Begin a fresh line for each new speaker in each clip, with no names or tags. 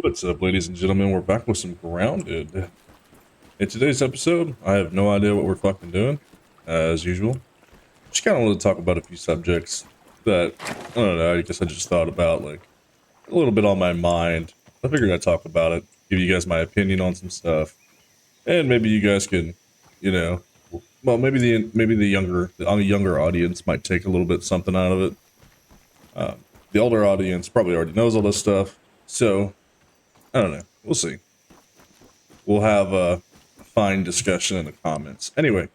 What's up, ladies and gentlemen? We're back with some Grounded. In today's episode, I have no idea what we're fucking doing, as usual. Just kind of want to talk about a few subjects that, I don't know, I guess I just thought about, like, a little bit on my mind. I figured I'd talk about it, give you guys my opinion on some stuff, and maybe you guys can, you know, well, maybe the younger audience might take a little bit something out of it. The older audience probably already knows all this stuff, so I don't know. We'll see. We'll have a fine discussion in the comments. Anyway,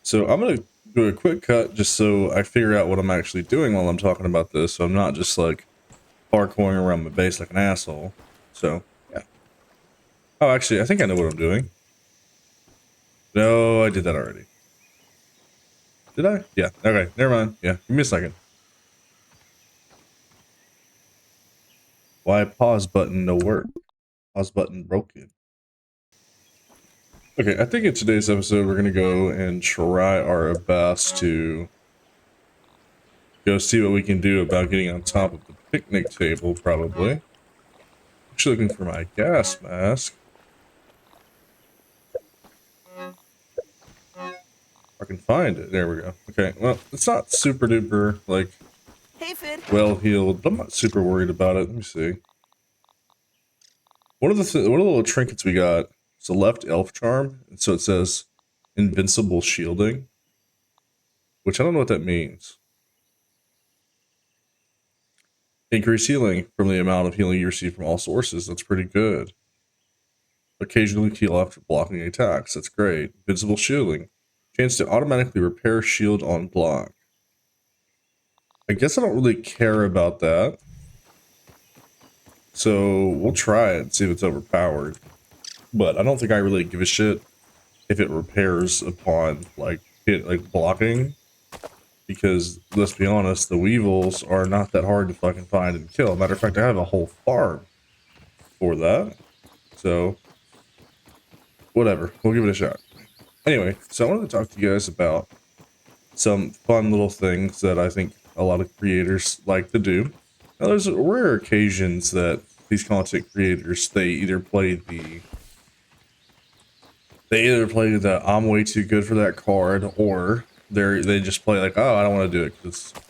so I'm going to do a quick cut just so I figure out what I'm actually doing while I'm talking about this. So I'm not just like parkouring around my base like an asshole. So, yeah. Oh, actually, I think I know what I'm doing. No, I did that already. Did I? Yeah. Okay. Never mind. Yeah. Give me a second. Why pause button no work? Pause button broken. Okay, I think in today's episode we're gonna go and try our best to go see what we can do about getting on top of the picnic table, probably. Actually looking for my gas mask. I can find it. There we go. Okay, well, it's not super duper, like,
Hey, Fid.
well healed, but I'm not super worried about it. Let me see. One of the little trinkets we got is a left elf charm, and so it says invincible shielding, which I don't know what that means. Increase healing from the amount of healing you receive from all sources. That's pretty good. Occasionally heal after blocking attacks. That's great. Invincible shielding. Chance to automatically repair shield on block. I guess I don't really care about that. So we'll try it and see if it's overpowered. But I don't think I really give a shit if it repairs upon like blocking. Because let's be honest, the weevils are not that hard to fucking find and kill. Matter of fact, I have a whole farm for that. So whatever, we'll give it a shot. Anyway, so I wanted to talk to you guys about some fun little things that I think a lot of creators like to do. Now, there's rare occasions that these content creators they either play the I'm way too good for that card, or they just play like, oh, I don't want to do it because it's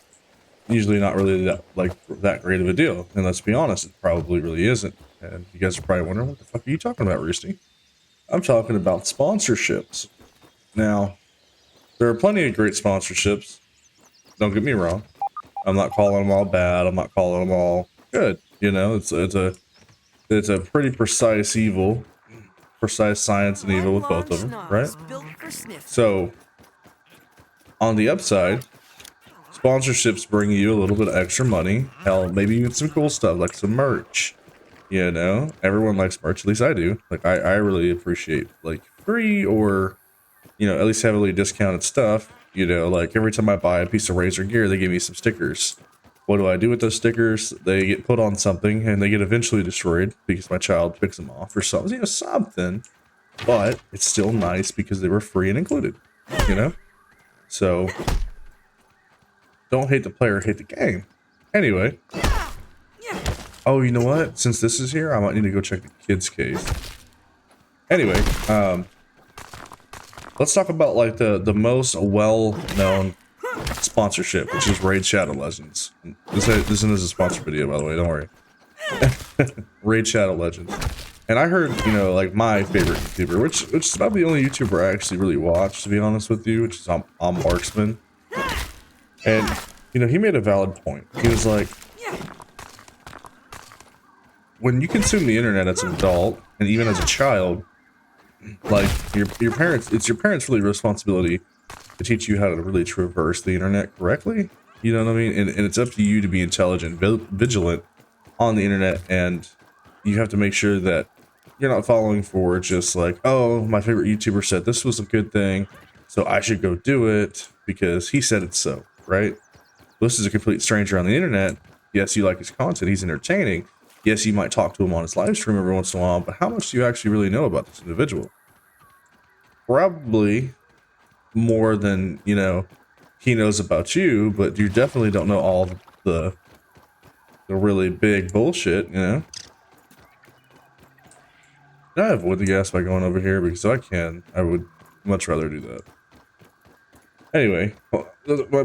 usually not really that great of a deal. And let's be honest, it probably really isn't. And you guys are probably wondering, what the fuck are you talking about, Roosty? I'm talking about sponsorships. Now, there are plenty of great sponsorships. Don't get me wrong. I'm not calling them all bad. I'm not calling them all good. You know, it's a pretty precise science and evil with both of them, right? So, on the upside, sponsorships bring you a little bit of extra money. Hell, maybe even some cool stuff like some merch. You know, everyone likes merch. At least I do. Like, I really appreciate like free or, you know, at least heavily discounted stuff. You know, like every time I buy a piece of Razor gear, they give me some stickers. What do I do with those stickers? They get put on something and they get eventually destroyed because my child picks them off or something. You know, something. But it's still nice because they were free and included. You know? So, don't hate the player, hate the game. Anyway. Oh, you know what? Since this is here, I might need to go check the kids' case. Anyway, let's talk about like the most well-known sponsorship, which is Raid Shadow Legends. This isn't a sponsored video, by the way. Don't worry. Raid Shadow Legends. And I heard, you know, like my favorite YouTuber, which is about the only YouTuber I actually really watch, to be honest with you, which is Marksman. And you know, he made a valid point. He was like, when you consume the internet as an adult and even as a child, like your parents, it's your parents' really responsibility to teach you how to really traverse the internet correctly. You know what I mean? And it's up to you to be intelligent, vigilant on the internet, and you have to make sure that you're not falling for just like, oh, my favorite YouTuber said this was a good thing, so I should go do it because he said it's so, right? This is a complete stranger on the internet. Yes, you like his content, he's entertaining. Yes, you might talk to him on his live stream every once in a while, but how much do you actually really know about this individual? Probably more than, you know, he knows about you, but you definitely don't know all the really big bullshit, you know? Can I avoid the gas by going over here? Because if I can, I would much rather do that. Anyway,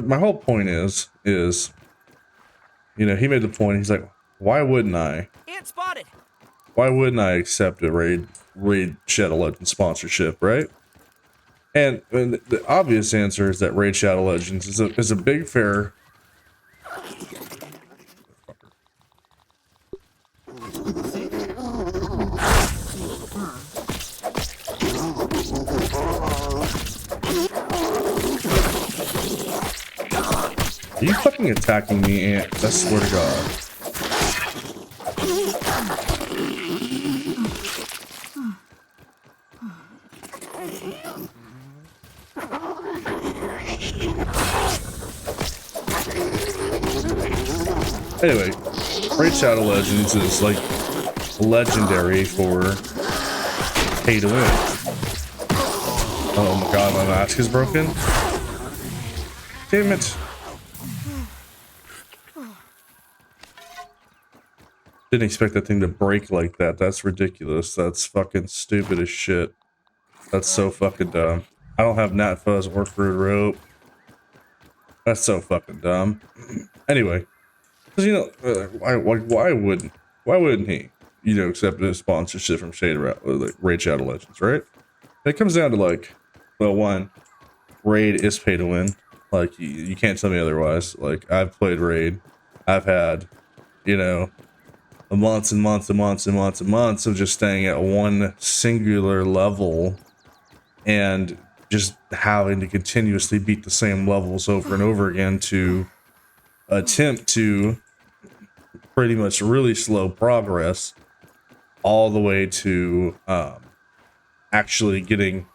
my whole point is, you know, he made the point. He's like, why wouldn't I?
Ant spotted.
Why wouldn't I accept a Raid Shadow Legends sponsorship, right? And the obvious answer is that Raid Shadow Legends is a big fair. Are you fucking attacking me, Ant? I swear to God. Anyway, Raid Shadow Legends is like legendary for pay to win. Oh my God, my mask is broken. Damn it. Didn't expect that thing to break like that. That's ridiculous. That's fucking stupid as shit. That's so fucking dumb. I don't have Nat Fuzz or Fruit Rope. That's so fucking dumb. Anyway, because you know, why wouldn't he? You know, accept a sponsorship from Raid Shadow Legends, right? It comes down to like, well, one, Raid is pay to win. Like you can't tell me otherwise. Like I've played Raid, I've had, you know, months and months and months and months and months of just staying at one singular level and just having to continuously beat the same levels over and over again to attempt to pretty much really slow progress all the way to actually getting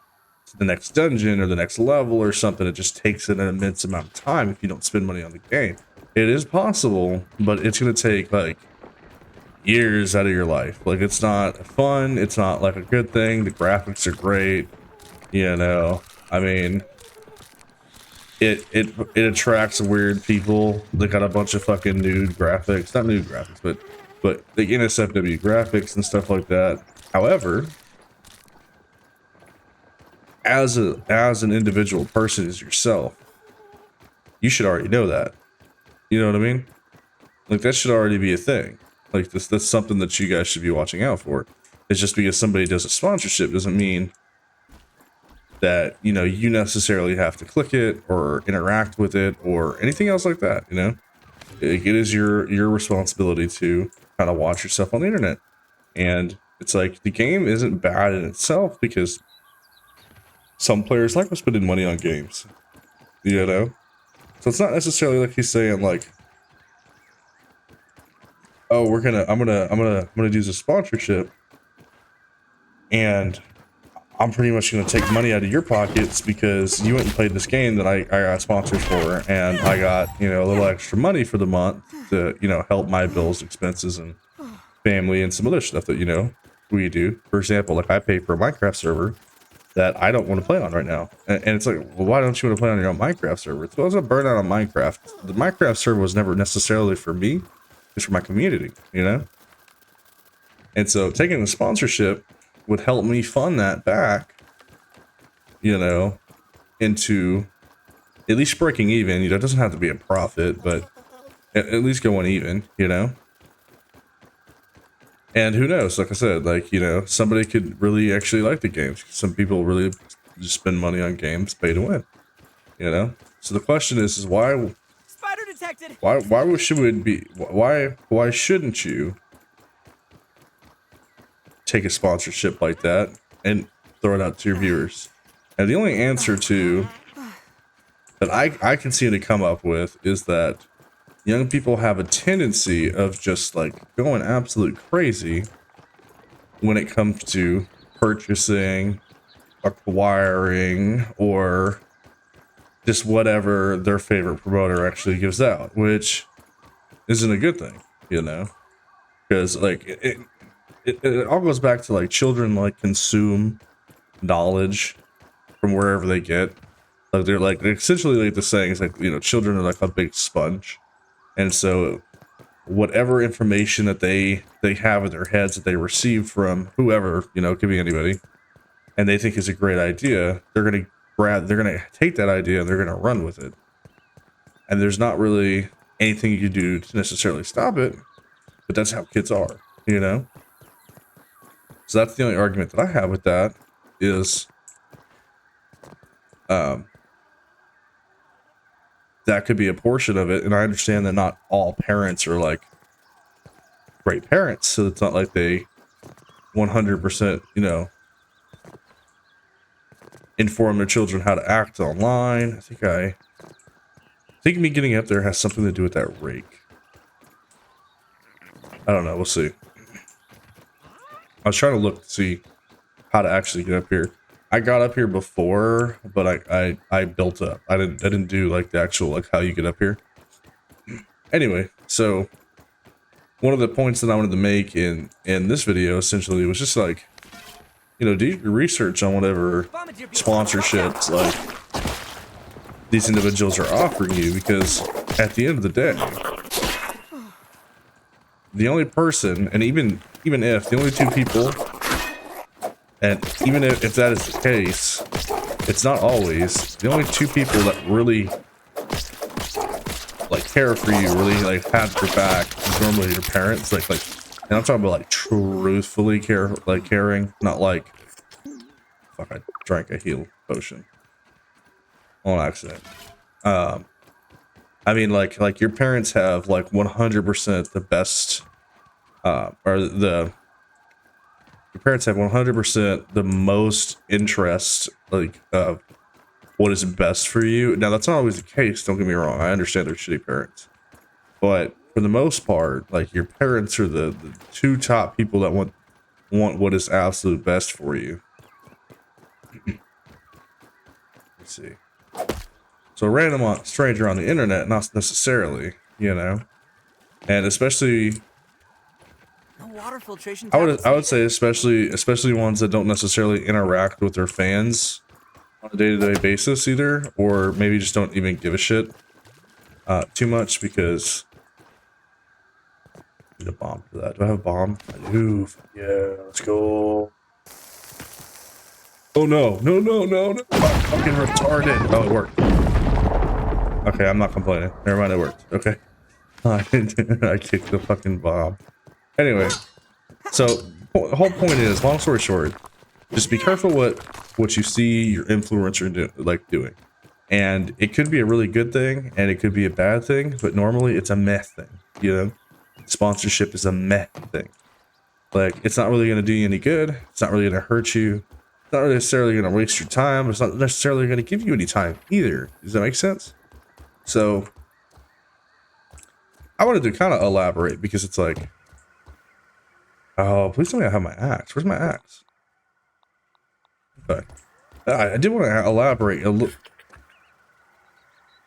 to the next dungeon or the next level or something. It just takes an immense amount of time if you don't spend money on the game. It is possible, but it's going to take like years out of your life. Like it's not fun, it's not like a good thing. The graphics are great, you know. I mean, it attracts weird people. They got a bunch of fucking nude graphics, not nude graphics, but the NSFW graphics and stuff like that. However, as an individual person as yourself, you should already know that. You know what I mean? Like that should already be a thing. Like that's something that you guys should be watching out for. It's just because somebody does a sponsorship doesn't mean that, you know, you necessarily have to click it or interact with it or anything else like that. You know, it is your responsibility to kind of watch yourself on the internet. And it's like the game isn't bad in itself because some players like to spending money on games, you know. So it's not necessarily like he's saying like, oh, I'm gonna do the sponsorship and I'm pretty much gonna take money out of your pockets because you went and played this game that I got sponsored for, and I got, you know, a little extra money for the month to, you know, help my bills, expenses, and family, and some other stuff that, you know, we do. For example, like I pay for a Minecraft server that I don't want to play on right now, and it's like, well, why don't you want to play on your own Minecraft server? It's well, it's a burnout on Minecraft. The Minecraft server was never necessarily for me; it's for my community, you know. And so taking the sponsorship would help me fund that back, you know, into at least breaking even. You know, it doesn't have to be a profit, but at least going even, you know. And who knows, like I said, like, you know, somebody could really actually like the games. Some people really just spend money on games, pay to win, you know. So the question is why?
Spider detected.
Why should it be? Why shouldn't you take a sponsorship like that and throw it out to your viewers? And the only answer to that I can seem to come up with is that young people have a tendency of just like going absolute crazy when it comes to purchasing, acquiring, or just whatever their favorite promoter actually gives out, which isn't a good thing, you know, because like it all goes back to like children like consume knowledge from wherever they get. Like they're like essentially like the saying is like, you know, children are like a big sponge, and so whatever information that they have in their heads that they receive from whoever, you know, it could be anybody, and they think is a great idea, they're gonna take that idea and they're gonna run with it. And there's not really anything you can do to necessarily stop it, but that's how kids are, you know? So that's the only argument that I have with that is that could be a portion of it. And I understand that not all parents are like great parents. So it's not like they 100%, you know, inform their children how to act online. I think me getting up there has something to do with that rake. I don't know. We'll see. I was trying to look to see how to actually get up here. I got up here before, but I built up. I didn't do like the actual like how you get up here. Anyway, so one of the points that I wanted to make in this video essentially was just like, you know, do your research on whatever sponsorships like these individuals are offering you, because at the end of the day, the only person, and even if the only two people, and even if that is the case, it's not always the only two people that really like care for you, really like have your back is normally your parents. Like, and I'm talking about like truthfully caring, not like, fuck, I drank a heal potion on accident. I mean, like your parents have like 100% the best, your parents have 100% the most interest, like, of what is best for you. Now, that's not always the case. Don't get me wrong. I understand they're shitty parents, but for the most part, like your parents are the two top people that want what is absolute best for you. Let's see. So a random stranger on the internet, not necessarily, you know, and especially,
No water filtration.
I would say especially ones that don't necessarily interact with their fans on a day-to-day basis either, or maybe just don't even give a shit too much, because I need a bomb for that. Do I have a bomb? I do. Yeah, let's go. Oh no, no, no, no, no. I'm fucking retarded. Oh, it worked. Okay, I'm not complaining. Never mind, it worked. Okay. I kicked the fucking bomb. Anyway, so the whole point is, long story short, just be careful what you see your influencer doing. And it could be a really good thing, and it could be a bad thing, but normally it's a meh thing, you know? Sponsorship is a meh thing. Like, it's not really going to do you any good. It's not really going to hurt you. It's not necessarily going to waste your time. It's not necessarily going to give you any time either. Does that make sense? So I wanted to kind of elaborate, because it's like, oh, please tell me I have my axe. Where's my axe? Okay. I did want to elaborate a little.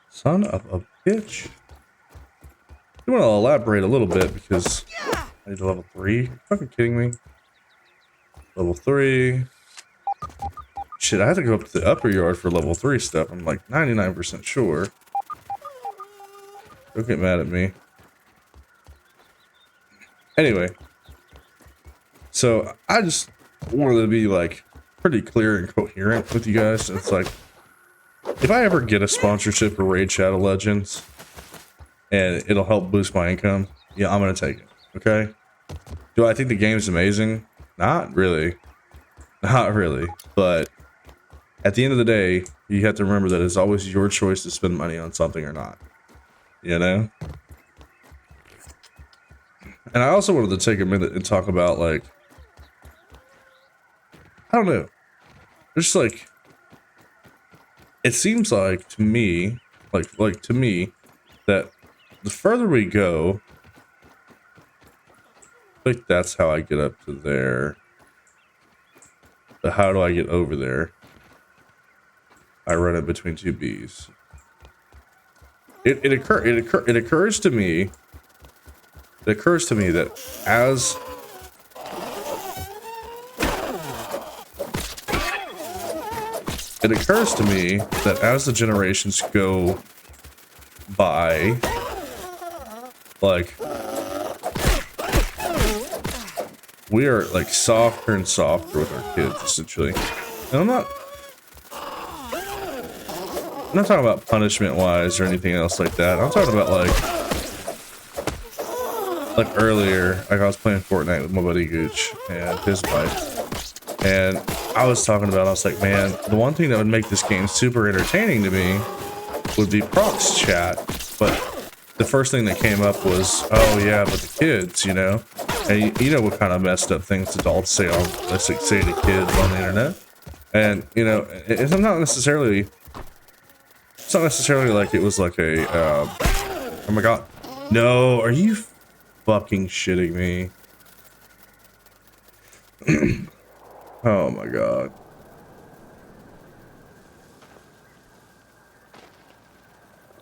Son of a bitch. I want to elaborate a little bit, because I need a level 3. Are you fucking kidding me? Level 3. Shit, I have to go up to the upper yard for level 3 stuff. I'm like 99% sure. Don't get mad at me. Anyway. So I just wanted to be like pretty clear and coherent with you guys. It's like, if I ever get a sponsorship for Raid Shadow Legends and it'll help boost my income, yeah, I'm gonna take it. Okay. Do I think the game's amazing? Not really. Not really. But at the end of the day, you have to remember that it's always your choice to spend money on something or not. You know? And I also wanted to take a minute and talk about, like, I don't know. Just like, it seems like to me, like to me, that the further we go, I think that's how I get up to there. But how do I get over there? I run it between two bees. It occurs to me that as the generations go by, like, we are like softer and softer with our kids, essentially. And I'm not talking about punishment wise or anything else like that. I'm talking about like earlier, like I was playing Fortnite with my buddy Gooch and his wife, and I was like, man, the one thing that would make this game super entertaining to me would be prox chat, but the first thing that came up was, oh yeah, but the kids, you know, and you know what kind of messed up things adults say say to kids on the internet, and you know, it's not necessarily like it was like a, oh my god, no, are you fucking shitting me? Oh my god.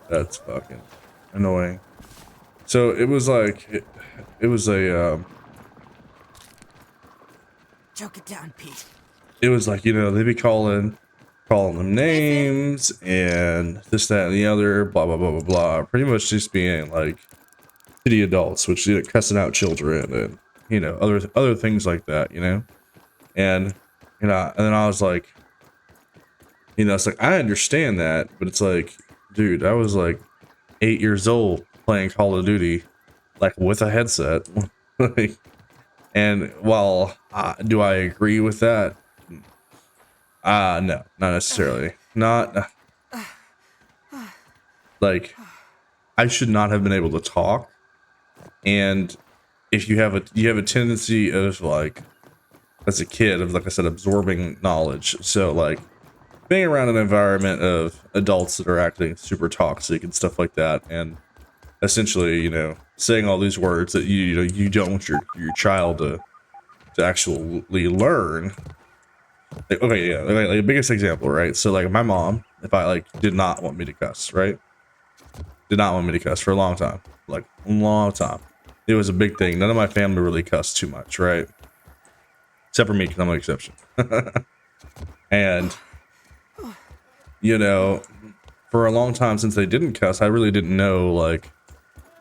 That's fucking annoying. So it was like, it was a,
Choke it down, Pete.
it was like, you know, they'd be calling them names and this, that, and the other, blah, blah, blah, blah, blah. Pretty much just being like shitty adults, which, you know, cussing out children and, you know, other things like that, you know? And, you know, and then I was like, you know, it's like, I understand that, but it's like, dude, I was like 8 years old playing Call of Duty, like with a headset. Like, and while, do I agree with that? No, not necessarily. Not, like, I should not have been able to talk. And if you have a tendency of like, as a kid, of, like I said, absorbing knowledge. So like being around an environment of adults that are acting super toxic and stuff like that, and essentially, you know, saying all these words that you know you don't want your child to actually learn. Like, okay, yeah, like the biggest example, right? So like my mom, if I like did not want me to cuss, right? Did not want me to cuss for a long time, like a long time. It was a big thing. None of my family really cussed too much, right? Except for me, because I'm an exception. And, you know, for a long time since they didn't cuss, I really didn't know, like,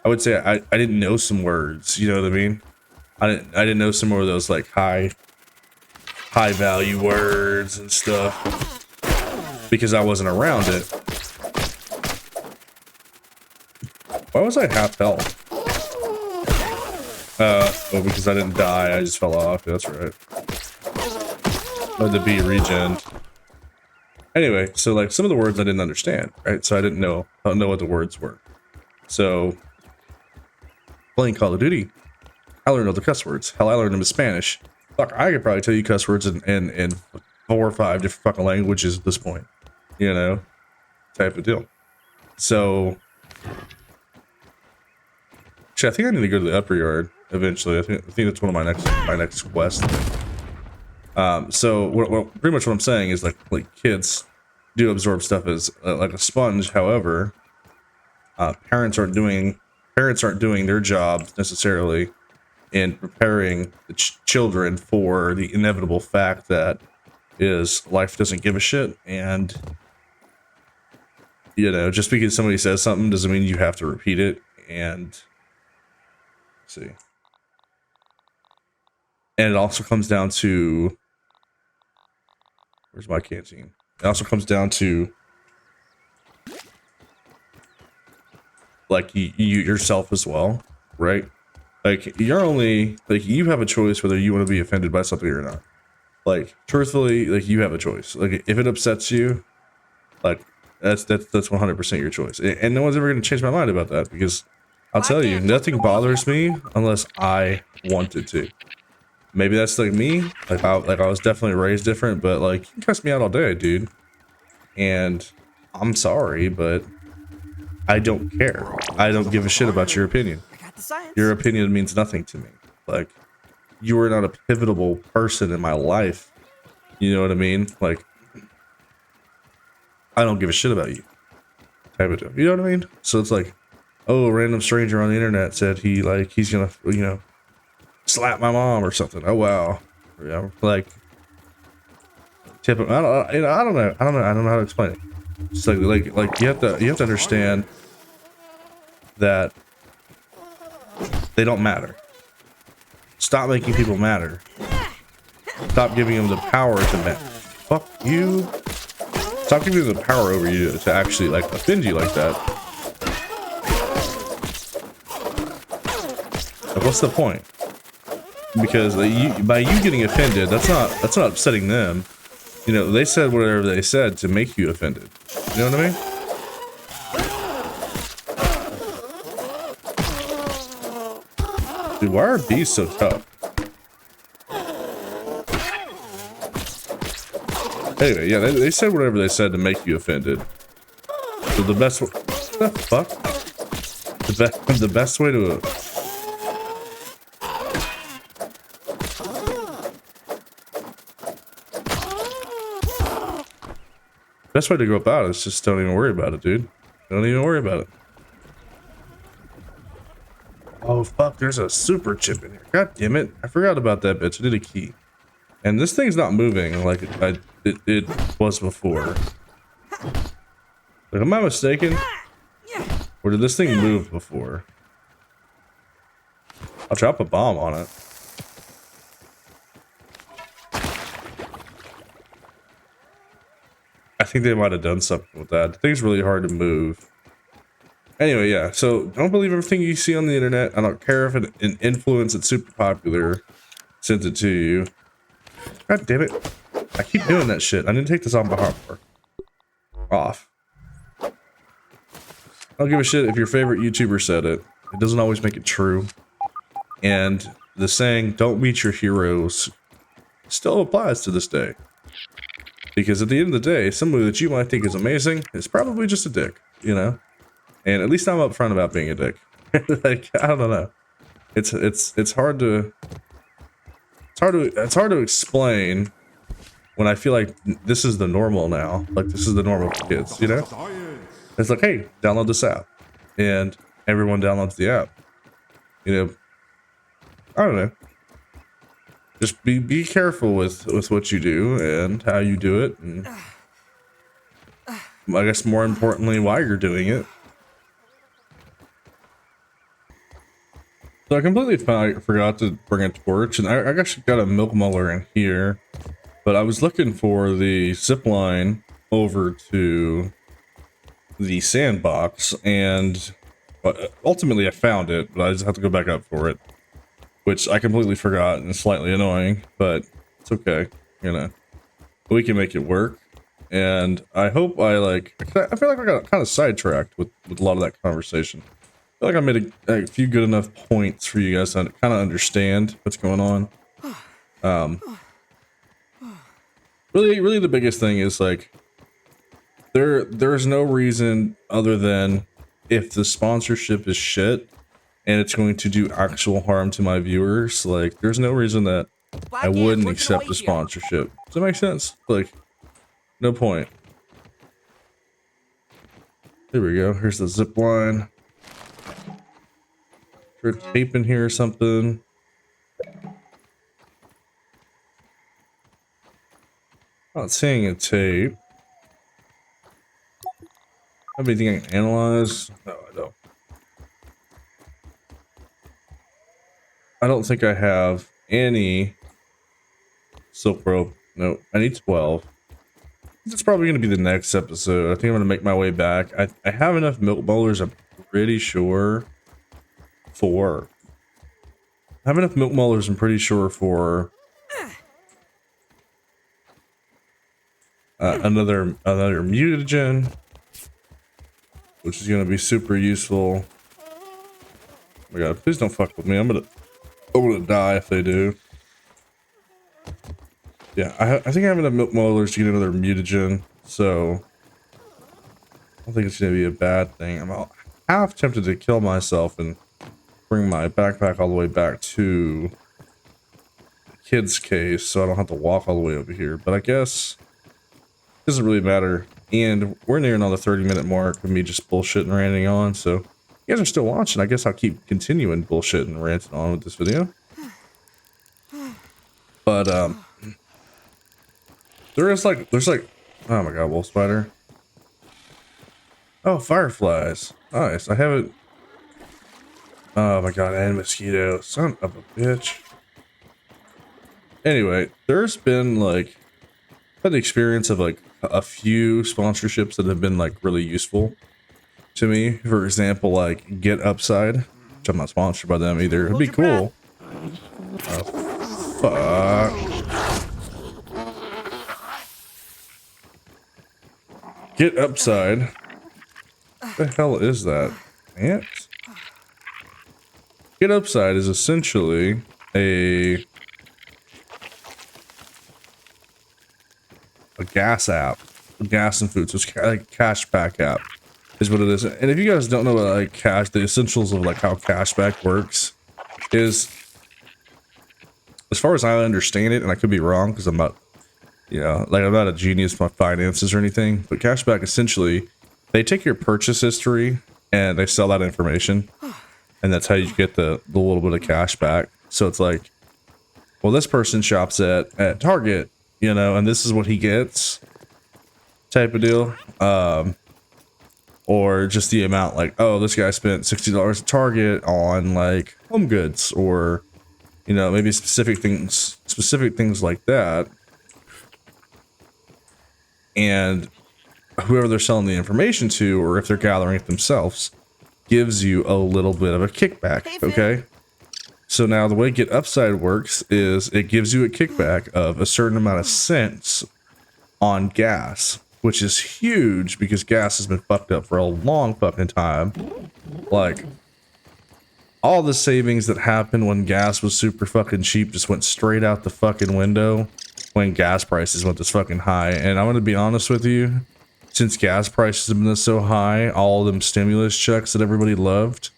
I would say I didn't know some words, you know what I mean? I didn't know some more of those, like, high value words and stuff, because I wasn't around it. Why was I half health? Oh, because I didn't die, I just fell off. That's right. I had to be regen. Anyway, so like some of the words I didn't understand, right? So I don't know what the words were. So playing Call of Duty, I learned all the cuss words. Hell, I learned them in Spanish. Fuck, I could probably tell you cuss words in 4 or 5 different fucking languages at this point. You know, type of deal. So actually, I think I need to go to the upper yard eventually. I think that's one of my next quests. So pretty much what I'm saying is like kids do absorb stuff as like a sponge. However, parents aren't doing their job necessarily in preparing the children for the inevitable fact that is life doesn't give a shit. And, you know, just because somebody says something doesn't mean you have to repeat it. And let's see. And it also comes down to, where's my canteen? It also comes down to like you yourself as well, right? Like you're only like, you have a choice whether you want to be offended by something or not. Like truthfully, like you have a choice. Like if it upsets you, like that's 100% your choice. And no one's ever going to change my mind about that, because I'll tell you, nothing bothers me unless I want it to. Maybe that's like me. Like I was definitely raised different, but like you can cuss me out all day, dude. And I'm sorry, but I don't care. I don't give a shit about your opinion. Your opinion means nothing to me. Like you are not a pivotal person in my life. You know what I mean? Like I don't give a shit about you. Type of deal. You know what I mean? So it's like, oh, a random stranger on the internet said he's gonna, you know, slap my mom or something. Oh wow, you know, like tip. I don't know how to explain it. It's like you have to understand that they don't matter. Stop making people matter. Stop giving them the power to matter. Fuck you. Stop giving them the power over you to actually like offend you like that. Like, what's the point? Because by you getting offended, that's not upsetting them. You know, they said whatever they said to make you offended. You know what I mean? Dude, why are bees so tough? Anyway, yeah, they said whatever they said to make you offended. So the best way... What the fuck? The best way to... Best way to go about it is just don't even worry about it, dude. Don't even worry about it. Oh, fuck, there's a super chip in here. God damn it. I forgot about that bitch. I need a key. And this thing's not moving like it was before. Like, am I mistaken? Or did this thing move before? I'll drop a bomb on it. I think they might have done something with that. The thing's really hard to move. Anyway, yeah, so don't believe everything you see on the internet. I don't care if an influence that's super popular sent it to you. God damn it. I keep doing that shit. I need to take this off my hardware. Off. I don't give a shit if your favorite YouTuber said it. It doesn't always make it true. And the saying, don't meet your heroes, still applies to this day. Because at the end of the day, somebody that you might think is amazing is probably just a dick, you know? And at least I'm upfront about being a dick. Like, I don't know. It's hard to explain when I feel like this is the normal now. Like, this is the normal for kids, you know? It's like, hey, download this app. And everyone downloads the app. You know, I don't know. Just be careful with what you do and how you do it. And I guess more importantly, why you're doing it. So I completely forgot to bring a torch, and I actually got a milk muller in here, but I was looking for the zip line over to the sandbox, and ultimately I found it, but I just have to go back up for it, which I completely forgot, and it's slightly annoying, but it's okay, you know. We can make it work, and I hope I feel like I got kind of sidetracked with a lot of that conversation. I feel like I made a few good enough points for you guys to kind of understand what's going on. Really the biggest thing is like, there's no reason other than if the sponsorship is shit and it's going to do actual harm to my viewers, like there's no reason that I wouldn't accept the sponsorship. Does that make sense? Like, no point. There we go. Here's the zip line. Tape in here or something. Not seeing a tape. Have anything I can analyze? No, I don't. I don't think I have any silk rope. No, I need 12. That's probably going to be the next episode. I think I'm going to make my way back. I have enough milk mullers, I'm pretty sure. I have enough milk mullers, I'm pretty sure, for another mutagen, which is going to be super useful. Oh my god, please don't fuck with me. I'm gonna die if they do. Yeah, I think I have enough milk mullers to get another mutagen, so I don't think it's going to be a bad thing. I'm half tempted to kill myself and bring my backpack all the way back to the kid's case so I don't have to walk all the way over here, but I guess it doesn't really matter. And we're nearing on the 30-minute mark of me just bullshitting and ranting on, so if you guys are still watching, I guess I'll keep continuing bullshitting and ranting on with this video. But there's like oh my god, wolf spider. Oh, fireflies. Nice. I haven't. Oh my god, and mosquito. Son of a bitch. Anyway, there's been like had the experience of like a few sponsorships that have been like really useful to me. For example, like Get Upside, which I'm not sponsored by them either. It'd be cool. Fuck. Get Upside. What the hell is that? Ants? Get Upside is essentially a gas app, gas and food. So it's like a cashback app is what it is. And if you guys don't know about like cash, the essentials of like how cashback works is, as far as I understand it, and I could be wrong because I'm not, you know, like I'm not a genius with my finances or anything, but cashback essentially, they take your purchase history and they sell that information, and that's how you get the little bit of cash back. So it's like, well, this person shops at Target, you know, and this is what he gets, type of deal. Or just the amount, like, oh, this guy spent $60 at Target on like home goods, or, you know, maybe specific things like that. And whoever they're selling the information to, or if they're gathering it themselves, gives you a little bit of a kickback. Okay. So now the way Get Upside works is it gives you a kickback of a certain amount of cents on gas, which is huge because gas has been fucked up for a long fucking time. Like, all the savings that happened when gas was super fucking cheap just went straight out the fucking window when gas prices went this fucking high. And I'm gonna be honest with you, since gas prices have been so high, all them stimulus checks that everybody loved,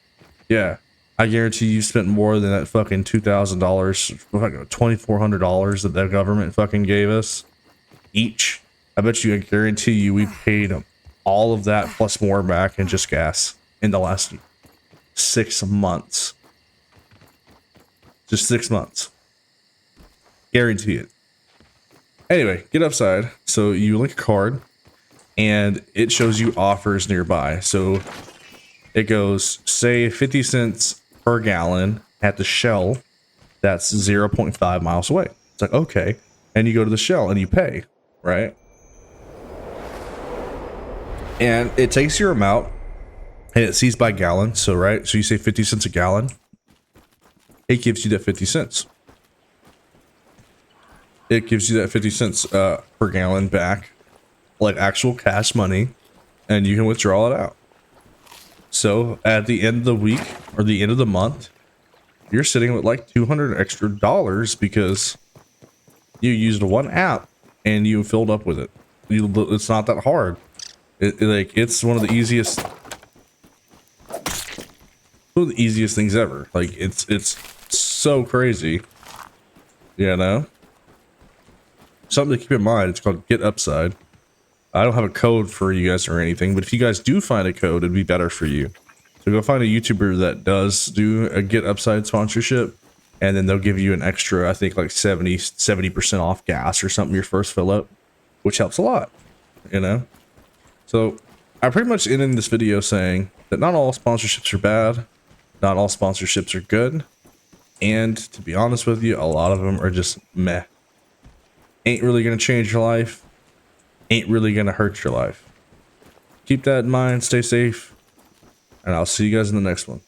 yeah, I guarantee you spent more than that fucking $2,000, $2,400 that the government fucking gave us each. I bet you, I guarantee you, we paid all of that plus more back in just gas in the last 6 months. Just 6 months. Guarantee it. Anyway, Get Upside. So you link a card and it shows you offers nearby. So it goes, say 50 cents per gallon at the Shell. That's 0.5 miles away. It's like, okay. And you go to the Shell and you pay, right? And it takes your amount and it sees by gallon. So, right. So you say 50 cents a gallon. It gives you that 50 cents. It gives you that 50 cents per gallon back, like actual cash money, and you can withdraw it out. So at the end of the week or the end of the month, you're sitting with like $200 extra because you used one app and you filled up with it. It's not that hard. It's one of the easiest things ever. Like it's so crazy, you know. Something to keep in mind. It's called Get Upside. I don't have a code for you guys or anything, but if you guys do find a code, it'd be better for you. So go find a YouTuber that does do a Get Upside sponsorship, and then they'll give you an extra, I think like 70% off gas or something your first fill up, which helps a lot, you know. So I pretty much ended this video saying that not all sponsorships are bad, not all sponsorships are good, and to be honest with you, a lot of them are just meh. Ain't really gonna change your life, ain't really gonna hurt your life. Keep that in mind, stay safe, and I'll see you guys in the next one.